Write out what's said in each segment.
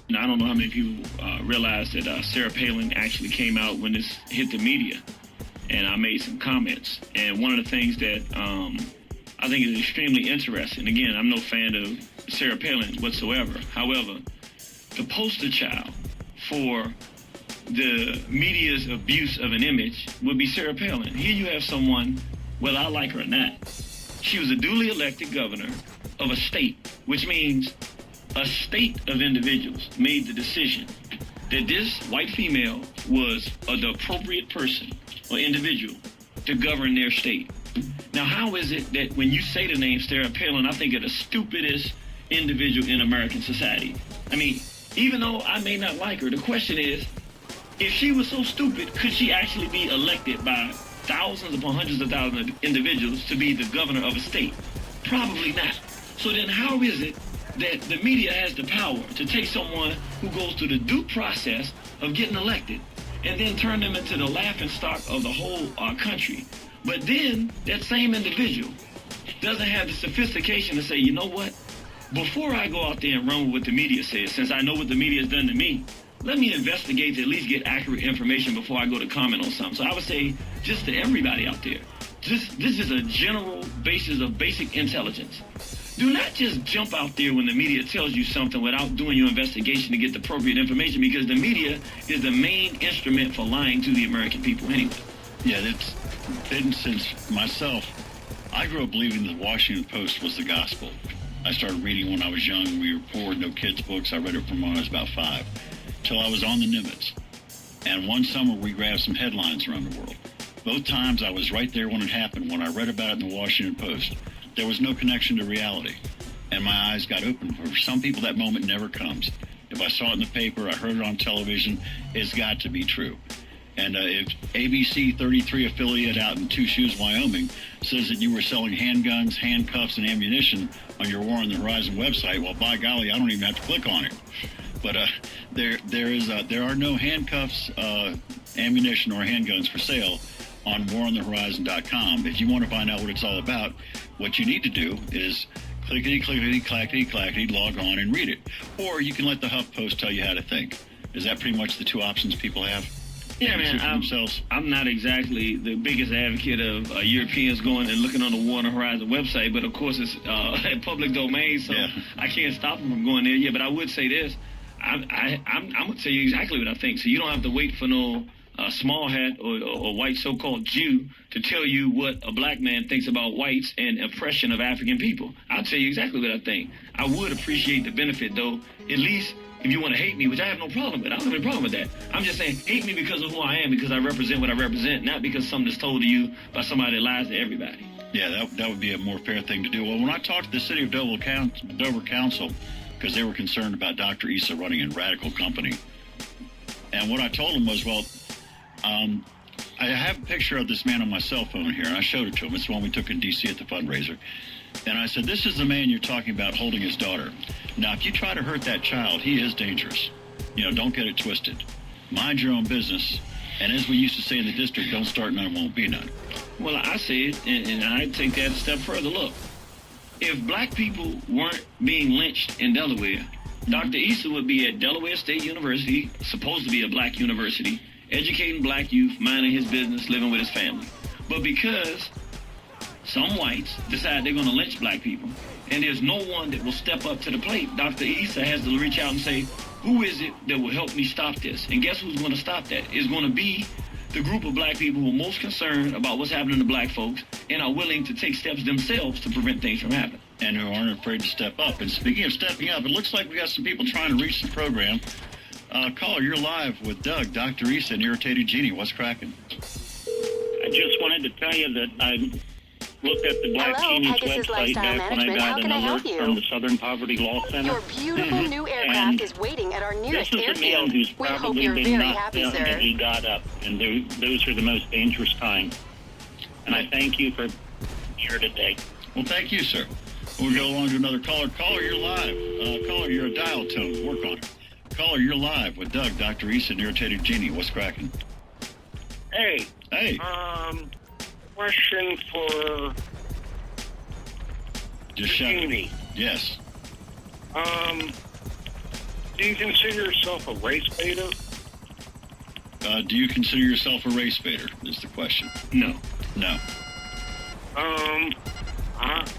Now, I don't know how many people realize that Sarah Palin actually came out when this hit the media, and I made some comments. And one of the things that I think is extremely interesting, again, I'm no fan of Sarah Palin whatsoever. However, the poster child for the media's abuse of an image would be Sarah Palin. Here you have someone, whether I like her or not, she was a duly elected governor of a state, which means a state of individuals made the decision that this white female was the appropriate person or individual to govern their state. Now, how is it that when you say the name Sarah Palin, I think of the stupidest individual in American society? I mean, even though I may not like her, the question is, if she was so stupid, could she actually be elected by thousands upon hundreds of thousands of individuals to be the governor of a state? Probably not. So then how is it that the media has the power to take someone who goes through the due process of getting elected and then turn them into the laughingstock of the whole country? But then that same individual doesn't have the sophistication to say, you know what? Before I go out there and run with what the media says, since I know what the media has done to me, let me investigate to at least get accurate information before I go to comment on something. So I would say, just to everybody out there, this is a general basis of basic intelligence. Do not just jump out there when the media tells you something without doing your investigation to get the appropriate information, because the media is the main instrument for lying to the American people anyway. Yeah, it's been since myself. I grew up believing the Washington Post was the gospel. I started reading when I was young. We were poor, no kids' books. I read it from when I was about 5, till I was on the Nimitz. And one summer, we grabbed some headlines around the world. Both times, I was right there when it happened. When I read about it in the Washington Post, there was no connection to reality. And my eyes got open. For some people, that moment never comes. If I saw it in the paper, I heard it on television, it's got to be true. And if ABC 33 affiliate out in Two Shoes, Wyoming, says that you were selling handguns, handcuffs, and ammunition on your War on the Horizon website, well, by golly, I don't even have to click on it. But there are no handcuffs, ammunition, or handguns for sale on waronthehorizon.com. If you want to find out what it's all about, what you need to do is clickety, clickety, clackety, clackety, log on and read it. Or you can let the HuffPost tell you how to think. Is that pretty much the two options people have? Yeah, man, I'm not exactly the biggest advocate of Europeans going and looking on the War on the Horizon website, but of course it's public domain, so yeah. I can't stop them from going there. Yeah, but I would say this. I'm going to tell you exactly what I think, so you don't have to wait for no small hat or white so-called Jew to tell you what a black man thinks about whites and oppression of African people. I'll tell you exactly what I think. I would appreciate the benefit, though, at least if you want to hate me, which I have no problem with. I don't have any problem with that. I'm just saying, hate me because of who I am, because I represent what I represent, not because something is told to you by somebody that lies to everybody. Yeah, that would be a more fair thing to do. Well, when I talked to the city of Dover Council, because they were concerned about Dr. Issa running a radical company, and what I told them was, well, I have a picture of this man on my cell phone here, and I showed it to him. It's the one we took in D.C. at the fundraiser. And I said, this is the man you're talking about holding his daughter. Now, if you try to hurt that child, he is dangerous. You know, don't get it twisted. Mind your own business. And as we used to say in the district, don't start none, won't be none. Well, I say it, and I take that a step further. Look, if black people weren't being lynched in Delaware, Dr. Issa would be at Delaware State University, supposed to be a black university, educating black youth, minding his business, living with his family. But because some whites decide they're going to lynch black people, and there's no one that will step up to the plate, Dr. Issa has to reach out and say, who is it that will help me stop this? And guess who's going to stop that? It's going to be the group of black people who are most concerned about what's happening to black folks and are willing to take steps themselves to prevent things from happening. And who aren't afraid to step up. And speaking of stepping up, it looks like we got some people trying to reach the program. Caller, you're live with Doug, Dr. Issa, and Irritated Genie. What's cracking? I just wanted to tell you that I looked at the Black Genie's website back when I got a number from the Southern Poverty Law Center. Your beautiful new aircraft is waiting at our nearest airfield. This is a male who's probably been knocked down and he got up, and those are the most dangerous times. And I thank you for being here today. Well, thank you, sir. We'll go along to another caller. Caller, you're live. Caller, you're a dial tone. Work on it. Caller, you're live with Doug, Dr. Issa, and Irritated Genie. What's cracking? Hey. Hey. Question for just Genie. Yes. Do you consider yourself a race baiter? Do you consider yourself a race baiter, is the question. No. No.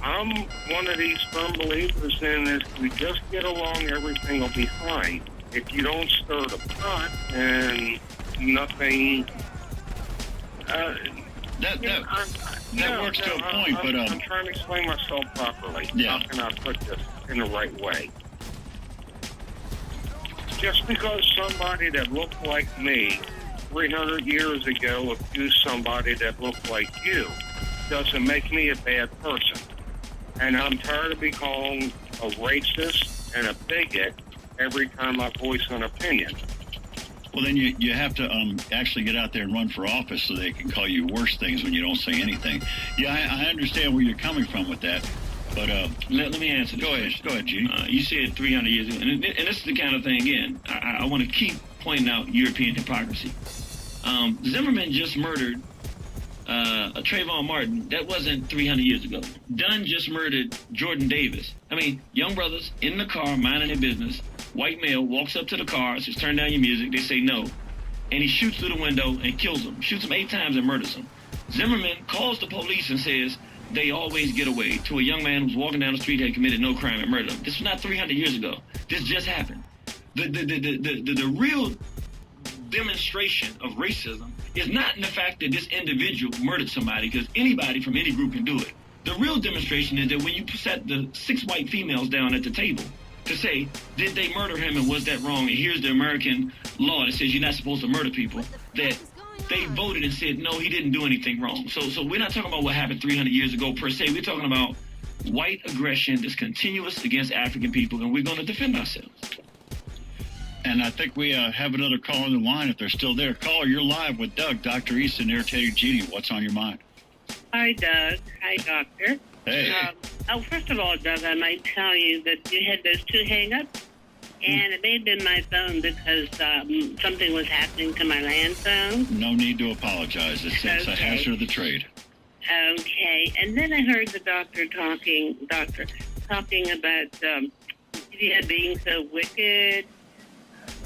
I'm one of these firm believers in if we just get along, everything will be fine. If you don't stir the pot, and nothing... That works to a point, but... I'm trying to explain myself properly. Yeah. How can I put this in the right way? Just because somebody that looked like me 300 years ago abused somebody that looked like you doesn't make me a bad person. And I'm tired of being called a racist and a bigot every time I voice an opinion. Well, then you have to actually get out there and run for office so they can call you worse things when you don't say anything. Yeah, I understand where you're coming from with that. But let me answer this. Go ahead, Gene. You said 300 years ago, and this is the kind of thing, again, I want to keep pointing out European hypocrisy. Zimmerman just murdered Trayvon Martin. That wasn't 300 years ago. Dunn just murdered Jordan Davis. I mean, young brothers in the car, minding their business. White male walks up to the car, says, turn down your music. They say no. And he shoots through the window and kills them. Shoots them 8 times and murders them. Zimmerman calls the police and says, they always get away, to a young man who's walking down the street, had committed no crime and murdered him. This was not 300 years ago. This just happened. The real demonstration of racism is not in the fact that this individual murdered somebody, because anybody from any group can do it. The real demonstration is that when you set the 6 white females down at the table to say, did they murder him and was that wrong? And here's the American law that says you're not supposed to murder people, that they voted and said, no, he didn't do anything wrong. So we're not talking about what happened 300 years ago per se. We're talking about white aggression that's continuous against African people, and we're going to defend ourselves. And I think we have another call on the line if they're still there. Caller, you're live with Doug, Dr. Issa, and Irritated Genie. What's on your mind? Hi, Doug. Hi, Doctor. Hey. First of all, Doug, I might tell you that you had those 2 hang-ups, and it may have been my phone because something was happening to my land phone. No need to apologize. It's a hazard of the trade. Okay. And then I heard the doctor talking about being so wicked,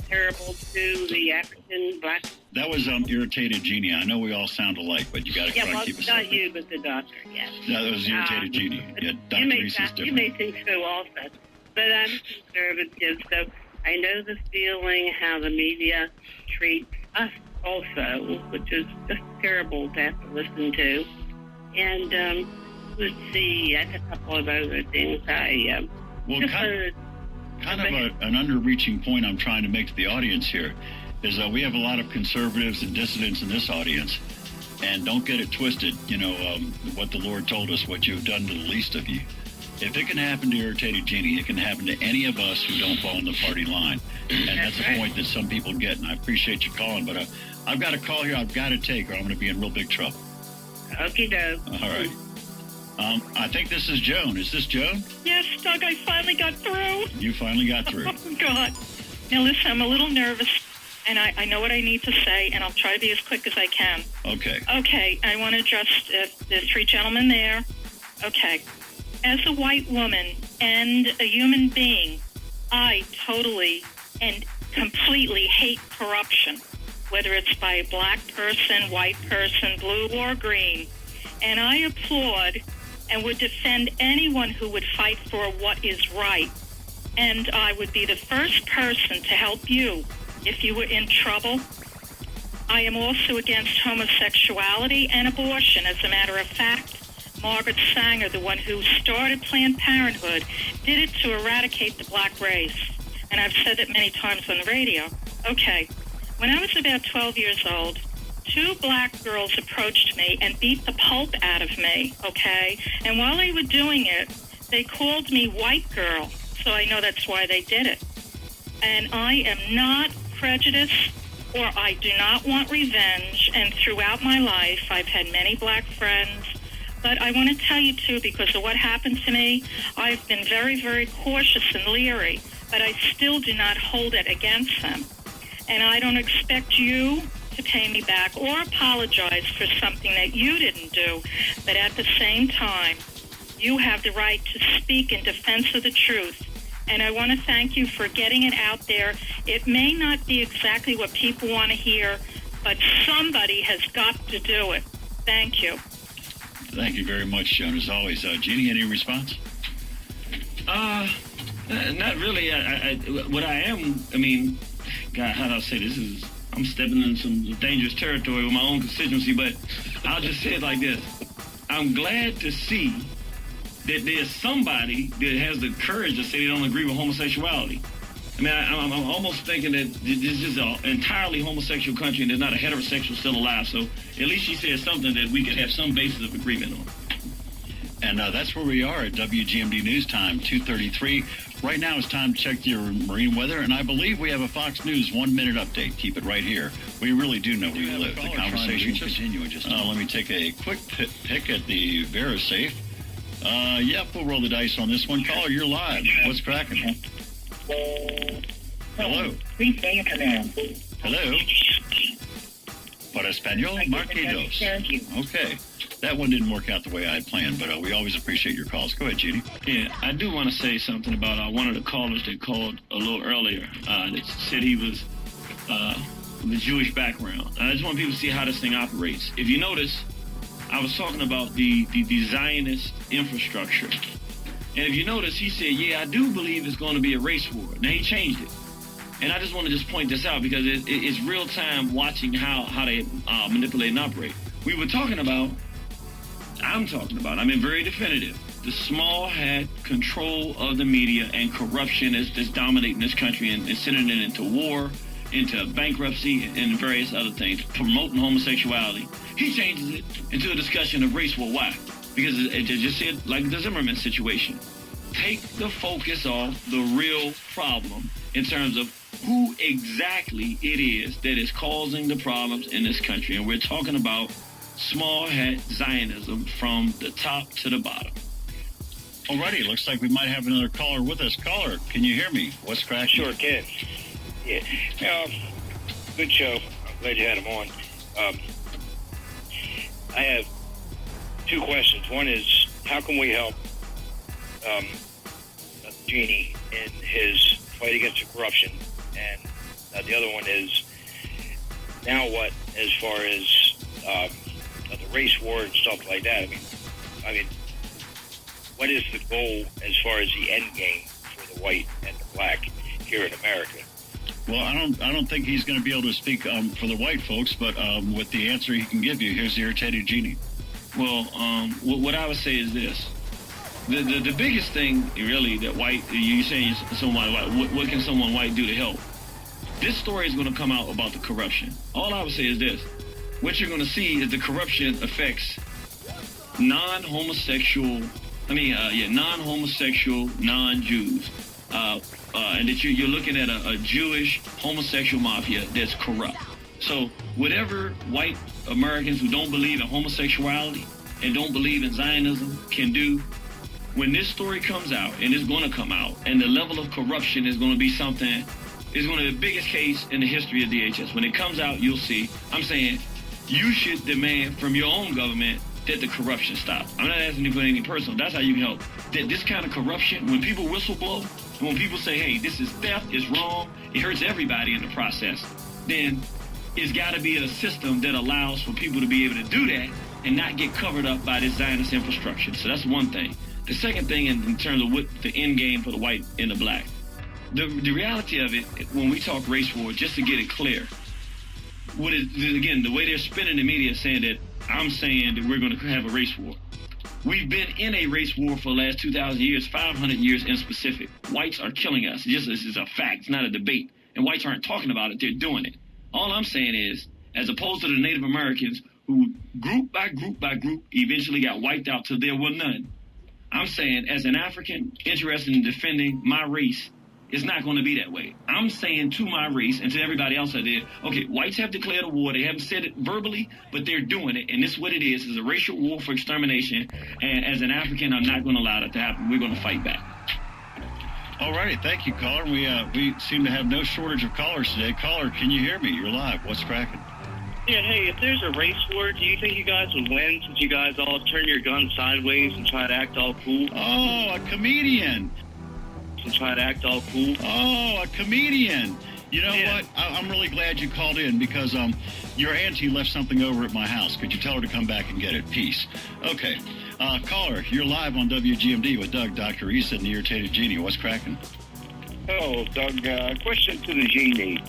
terrible to the African black. That was Irritated Genie. I know we all sound alike, but you got to try to keep it not separate. you, but the doctor, yes. No, that was Irritated Genie. Yeah, Dr. Issa's different. You may think so also. But I'm conservative, so I know the feeling how the media treats us also, which is just terrible to have to listen to. And let's see, I have a couple of other things. An underreaching point I'm trying to make to the audience here is we have a lot of conservatives and dissidents in this audience, and don't get it twisted, what the Lord told us, what you've done to the least of you. If it can happen to Irritated Genie, it can happen to any of us who don't fall in the party line. And that's a point that some people get, and I appreciate you calling, but I've got a call here I've got to take, or I'm going to be in real big trouble. Okie doke. All right. I think this is Joan. Is this Joan? Yes, Doug, I finally got through. You finally got through. Oh, God. Now, listen, I'm a little nervous, and I know what I need to say, and I'll try to be as quick as I can. Okay. Okay, I want to address the 3 gentlemen there. Okay. As a white woman and a human being, I totally and completely hate corruption, whether it's by a black person, white person, blue or green. And I applaud and would defend anyone who would fight for what is right. And I would be the first person to help you if you were in trouble. I am also against homosexuality and abortion. As a matter of fact, Margaret Sanger, the one who started Planned Parenthood, did it to eradicate the black race. And I've said it many times on the radio. Okay, when I was about 12 years old, 2 black girls approached me and beat the pulp out of me, okay? And while they were doing it, they called me white girl, so I know that's why they did it. And I am not prejudiced, or I do not want revenge, and throughout my life, I've had many black friends. But I want to tell you, too, because of what happened to me, I've been very, very cautious and leery, but I still do not hold it against them. And I don't expect you to pay me back or apologize for something that you didn't do. But at the same time, you have the right to speak in defense of the truth. And I want to thank you for getting it out there. It may not be exactly what people want to hear, but somebody has got to do it. Thank you. Thank you very much, Joan, as always. Jeannie, any response? Not really. God, how do I say this? I'm stepping in some dangerous territory with my own constituency, but I'll just say it like this. I'm glad to see that there's somebody that has the courage to say they don't agree with homosexuality. I mean, I'm almost thinking that this is an entirely homosexual country and there's not a heterosexual still alive. So at least she said something that we could have some basis of agreement on. And that's where we are at WGMD News Time, 2:33. Right now it's time to check your marine weather, and I believe we have a Fox News 1-minute update. Keep it right here. We really do know where you live. The conversation will continue in just a moment. Let me take a quick pick at the VeriSafe. Yep, we'll roll the dice on this one. Caller, you're live. What's cracking? Hello. Please say your command. Hello. Para Español, marque dos. Okay. That one didn't work out the way I had planned, but we always appreciate your calls. Go ahead, Jeannie. Yeah, I do want to say something about one of the callers that called a little earlier that said he was from a Jewish background. I just want people to see how this thing operates. If you notice, I was talking about the Zionist infrastructure. And if you notice, he said, yeah, I do believe it's going to be a race war. Now, he changed it. And I just want to just point this out because it's real time watching how they manipulate and operate. We were talking about, I'm being very definitive, the small hat control of the media and corruption that's dominating this country and sending it into war, into bankruptcy, and various other things, promoting homosexuality. He changes it into a discussion of race war. Why? Because it just said, like the Zimmerman situation, take the focus off the real problem in terms of who exactly it is that is causing the problems in this country. And we're talking about small hat Zionism from the top to the bottom. Alrighty, looks like we might have another caller with us. Caller, can you hear me? What's cracking? Sure can. Yeah. Good show. I'm glad you had him on. I have two questions. One is, how can we help Genie in his fight against the corruption? And the other one is, now what as far as the race war and stuff like that? I mean, what is the goal as far as the end game for the white and the black here in America? Well, I don't think he's going to be able to speak for the white folks, but with the answer he can give you, here's the Irritated Genie. Well, what I would say is this. The biggest thing, really, that you're saying someone white, what can someone white do to help? This story is going to come out about the corruption. All I would say is this. What you're going to see is the corruption affects non-homosexual, non-Jews. And that you're looking at a Jewish homosexual mafia that's corrupt. So whatever white Americans who don't believe in homosexuality and don't believe in Zionism can do, when this story comes out, and it's going to come out, and the level of corruption is going to be something, it's going to be the biggest case in the history of DHS. When it comes out, you'll see. I'm saying you should demand from your own government that the corruption stop. I'm not asking you for anything personal. That's how you can help. That this kind of corruption, when people whistleblow, and when people say, hey, this is theft, it's wrong, it hurts everybody in the process, then it's got to be a system that allows for people to be able to do that and not get covered up by this Zionist infrastructure. So that's one thing. The second thing in terms of what the end game for the white and the black, the reality of it, when we talk race war, just to get it clear, again, the way they're spinning the media saying that I'm saying that we're going to have a race war. We've been in a race war for the last 2,000 years, 500 years in specific. Whites are killing us. This is a fact. It's not a debate. And whites aren't talking about it. They're doing it. All I'm saying is, as opposed to the Native Americans who group by group by group eventually got wiped out till there were none, I'm saying as an African interested in defending my race, it's not going to be that way. I'm saying to my race and to everybody else out there, okay, whites have declared a war. They haven't said it verbally, but they're doing it. And this is what it is a racial war for extermination. And as an African, I'm not going to allow that to happen. We're going to fight back. All righty. Thank you, caller. We seem to have no shortage of callers today. Caller, can you hear me? You're live. What's cracking? Yeah, hey, if there's a race war, do you think you guys would win since you guys all turn your gun sideways and try to act all cool? Oh, a comedian. to try to act all cool. Oh, a comedian. You know what? I'm really glad you called in because your auntie left something over at my house. Could you tell her to come back and get it? Peace. Okay. Caller, you're live on WGMD with Doug, Dr. Issa, and the Irritated Genie. What's cracking? Oh, Doug, question to the genie.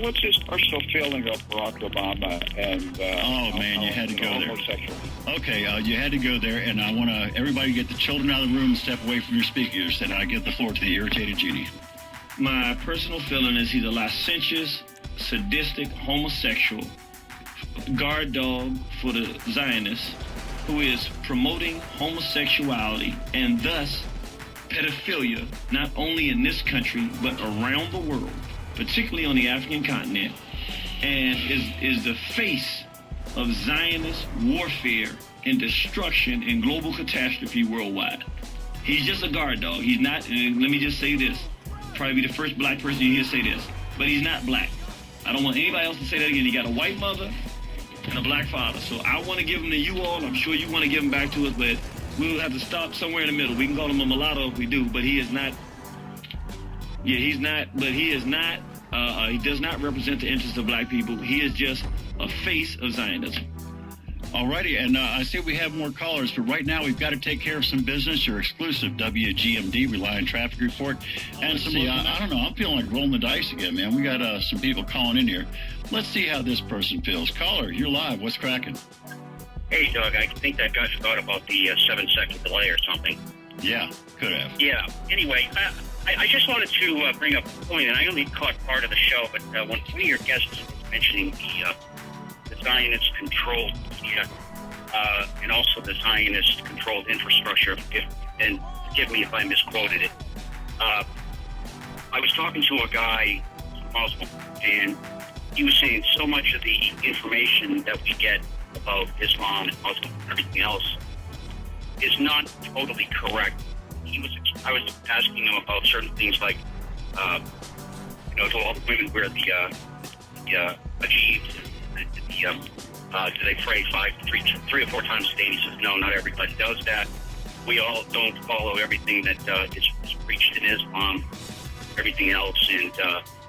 What's his personal feeling of Barack Obama and man, you had to go there. Homosexual? Okay, you had to go there, and I want everybody get the children out of the room and step away from your speakers, and I give the floor to the Irritated Genie. My personal feeling is he's a licentious, sadistic, homosexual guard dog for the Zionists who is promoting homosexuality and thus pedophilia, not only in this country, but around the world, particularly on the African continent, and is the face of Zionist warfare and destruction and global catastrophe worldwide. He's just a guard dog. He's not, and let me just say this, probably be the first black person you hear say this, but he's not black. I don't want anybody else to say that again. He got a white mother and a black father. So I want to give him to you all. I'm sure you want to give him back to us, but we'll have to stop somewhere in the middle. We can call him a mulatto if we do, but he is not. Yeah, he's not, but he is not, he does not represent the interests of black people. He is just a face of Zionism. Alrighty, and I see we have more callers, but right now we've got to take care of some business. Your exclusive WGMD Reliant Traffic Report. And some, I don't know, I'm feeling like rolling the dice again, man. We got some people calling in here. Let's see how this person feels. Caller, you're live. What's cracking? Hey, Doug, I think that guy forgot about the 7-second delay or something. Yeah, could have. Yeah. Anyway, I just wanted to bring up a point, and I only caught part of the show, but when one of your guests was mentioning the Zionist-controlled media, and also the Zionist-controlled infrastructure, and forgive me if I misquoted it. I was talking to a guy, a Muslim, and he was saying so much of the information that we get about Islam and Muslim and everything else is not totally correct. I was asking him about certain things like, do all the women wear the hijabs and do they pray three or four times a day? And he says, no, not everybody does that. We all don't follow everything that is preached in Islam, everything else. And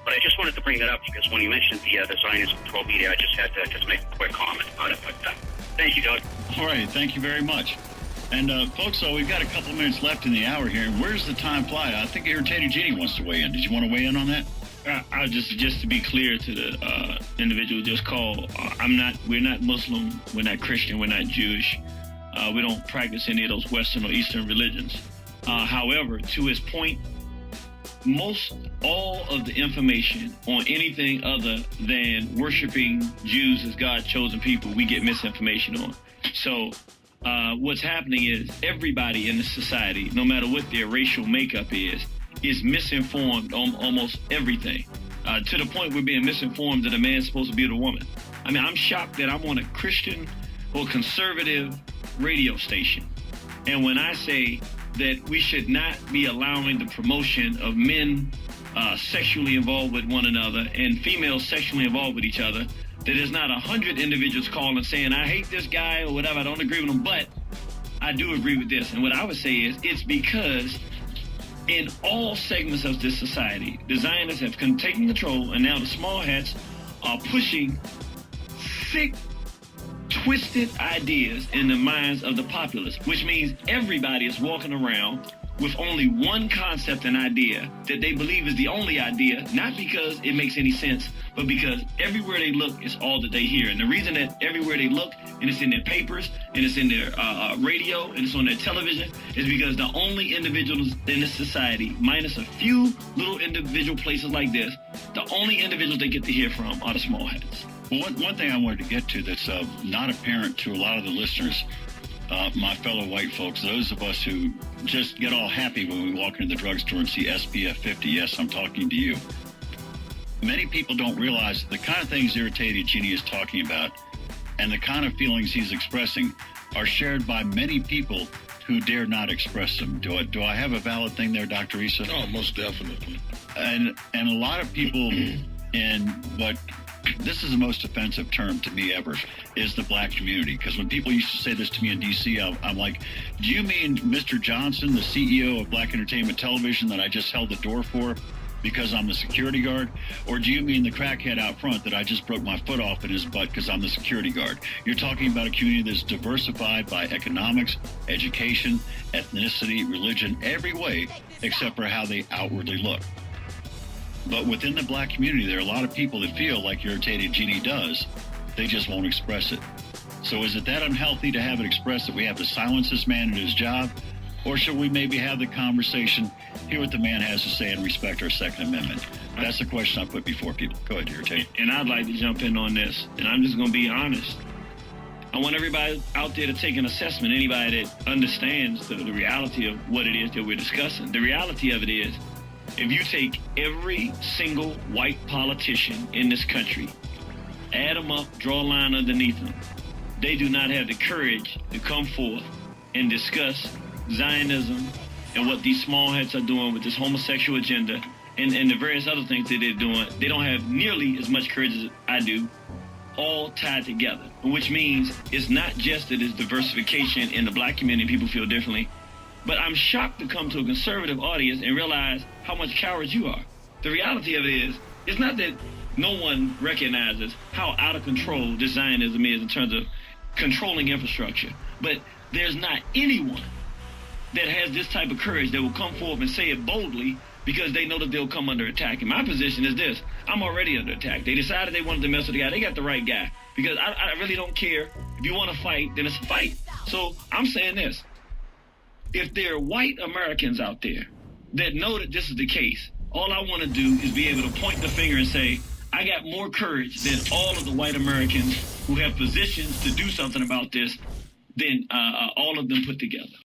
but I just wanted to bring that up because when you mentioned the Zionist control media, I just had to just make a quick comment about it. But thank you, Doug. All right, thank you very much. And folks, so we've got a couple minutes left in the hour here. And where's the time fly? I think Irritated Genie wants to weigh in. Did you want to weigh in on that? I'll just to be clear to the individual just called, we're not Muslim, we're not Christian, we're not Jewish. We don't practice any of those Western or Eastern religions. However, to his point, all of the information on anything other than worshiping Jews as God's chosen people, we get misinformation on. So what's happening is everybody in the society, no matter what their racial makeup is misinformed on almost everything, to the point we're being misinformed that a man's supposed to be with a woman. I mean, I'm shocked that I'm on a Christian or conservative radio station. And when I say that we should not be allowing the promotion of men sexually involved with one another and females sexually involved with each other, that there's not 100 individuals calling saying, I hate this guy or whatever, I don't agree with him, but I do agree with this. And what I would say is it's because in all segments of this society, the Zionists have taken control, and now the small hats are pushing sick, twisted ideas in the minds of the populace, which means everybody is walking around with only one concept and idea that they believe is the only idea, not because it makes any sense, but because everywhere they look, it's all that they hear. And the reason that everywhere they look, and it's in their papers, and it's in their radio, and it's on their television, is because the only individuals in this society, minus a few little individual places like this, the only individuals they get to hear from are the small hats. Well, one thing I wanted to get to that's not apparent to a lot of the listeners, my fellow white folks, those of us who just get all happy when we walk into the drugstore and see SPF 50, yes, I'm talking to you. Many people don't realize the kind of things Irritated Genie is talking about and the kind of feelings he's expressing are shared by many people who dare not express them. Do I have a valid thing there, Dr. Issa? Oh, most definitely. And a lot of people in what this is the most offensive term to me ever, is the black community. Because when people used to say this to me in D.C., I'm like, do you mean Mr. Johnson, the CEO of Black Entertainment Television that I just held the door for because I'm the security guard? Or do you mean the crackhead out front that I just broke my foot off in his butt because I'm the security guard? You're talking about a community that's diversified by economics, education, ethnicity, religion, every way except for how they outwardly look. But within the black community, there are a lot of people that feel like Irritated Genie does. They just won't express it. So is it that unhealthy to have it expressed that we have to silence this man at his job? Or should we maybe have the conversation, hear what the man has to say, and respect our Second Amendment? That's the question I put before people. Go ahead, Irritated. And I'd like to jump in on this, and I'm just going to be honest. I want everybody out there to take an assessment, anybody that understands the reality of what it is that we're discussing. The reality of it is, if you take every single white politician in this country, add them up, draw a line underneath them, they do not have the courage to come forth and discuss Zionism and what these small hats are doing with this homosexual agenda and the various other things that they're doing. They don't have nearly as much courage as I do, all tied together, which means it's not just that it's diversification in the black community, people feel differently, but I'm shocked to come to a conservative audience and realize how much cowards you are. The reality of it is, it's not that no one recognizes how out of control this Zionism is in terms of controlling infrastructure, but there's not anyone that has this type of courage that will come forth and say it boldly because they know that they'll come under attack. And my position is this: I'm already under attack. They decided they wanted to mess with the guy. They got the right guy. Because I really don't care. If you want to fight, then it's a fight. So I'm saying this. If there are white Americans out there that know that this is the case, all I want to do is be able to point the finger and say, I got more courage than all of the white Americans who have positions to do something about this than all of them put together.